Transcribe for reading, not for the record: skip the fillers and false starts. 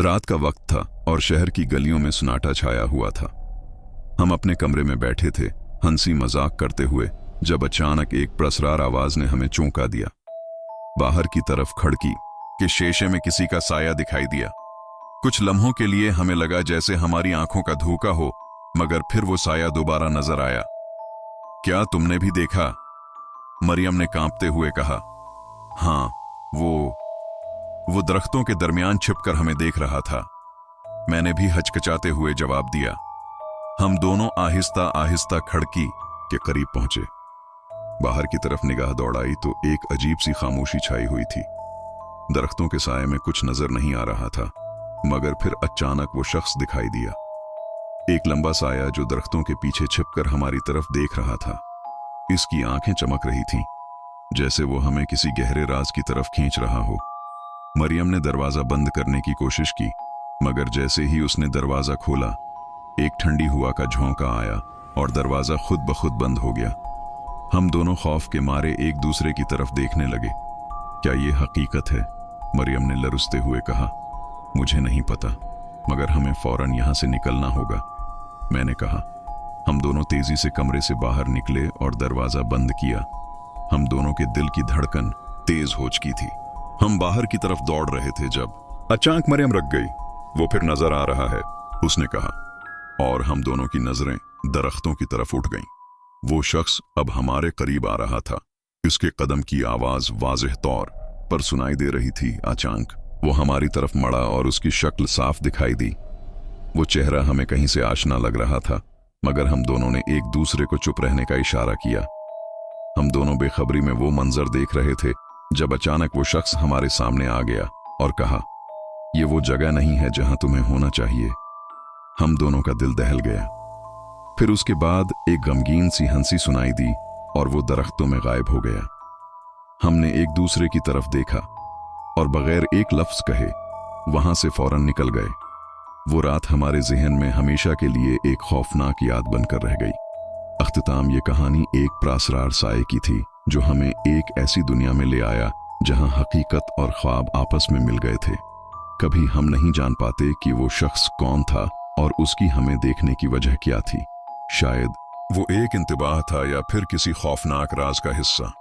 रात का वक्त था और शहर की गलियों में सन्नाटा छाया हुआ था। हम अपने कमरे में बैठे थे, हंसी मजाक करते हुए, जब अचानक एक प्रसरार आवाज ने हमें चौंका दिया। बाहर की तरफ खिड़की के शीशे में किसी का साया दिखाई दिया। कुछ लम्हों के लिए हमें लगा जैसे हमारी आंखों का धोखा हो, मगर फिर वो साया दोबारा नजर आया। क्या तुमने भी देखा? मरियम ने कांपते हुए कहा। हाँ, वो दरख्तों के दरमियान छिपकर हमें देख रहा था। मैंने भी हचकचाते हुए जवाब दिया। हम दोनों आहिस्ता आहिस्ता खिड़की के करीब पहुंचे। बाहर की तरफ निगाह दौड़ाई तो एक अजीब सी खामोशी छाई हुई थी। दरख्तों के साये में कुछ नजर नहीं आ रहा था, मगर फिर अचानक वो शख्स दिखाई दिया। एक लंबा साया जो दरख्तों के पीछे छिपकर हमारी तरफ देख रहा था। इसकी आंखें चमक रही थीं, जैसे वो हमें किसी गहरे राज की तरफ खींच रहा हो। मरियम ने दरवाजा बंद करने की कोशिश की, मगर जैसे ही उसने दरवाजा खोला, एक ठंडी हवा का झोंका आया और दरवाजा खुद ब खुद बंद हो गया। हम दोनों खौफ के मारे एक दूसरे की तरफ देखने लगे। क्या ये हकीकत है? मरियम ने लरुसते हुए कहा। मुझे नहीं पता, मगर हमें फौरन यहां से निकलना होगा, मैंने कहा। हम दोनों तेजी से कमरे से बाहर निकले और दरवाजा बंद किया। हम दोनों के दिल की धड़कन तेज हो चुकी थी। हम बाहर की तरफ दौड़ रहे थे जब अचानक मरियम रुक गई। वो फिर नजर आ रहा है, उसने कहा, और हम दोनों की नजरें दरख्तों की तरफ उठ गईं। वो शख्स अब हमारे करीब आ रहा था। उसके कदम की आवाज वाज़ेह तौर पर सुनाई दे रही थी। अचानक वो हमारी तरफ मड़ा और उसकी शक्ल साफ दिखाई दी। वो चेहरा हमें कहीं से आशना लग रहा था, मगर हम दोनों ने एक दूसरे को चुप रहने का इशारा किया। हम दोनों बेखबरी में वो मंजर देख रहे थे जब अचानक वो शख्स हमारे सामने आ गया और कहा, ये वो जगह नहीं है जहां तुम्हें होना चाहिए। हम दोनों का दिल दहल गया। फिर उसके बाद एक गमगीन सी हंसी सुनाई दी और वो दरख्तों में गायब हो गया। हमने एक दूसरे की तरफ देखा और बगैर एक लफ्ज कहे वहां से फौरन निकल गए। वो रात हमारे जहन में हमेशा के लिए एक खौफनाक याद बनकर रह गई। अख्तिताम ये कहानी एक प्रासरार साये की थी जो हमें एक ऐसी दुनिया में ले आया जहां हकीकत और ख्वाब आपस में मिल गए थे। कभी हम नहीं जान पाते कि वो शख्स कौन था और उसकी हमें देखने की वजह क्या थी। शायद वो एक इंतबाह था या फिर किसी खौफनाक राज का हिस्सा।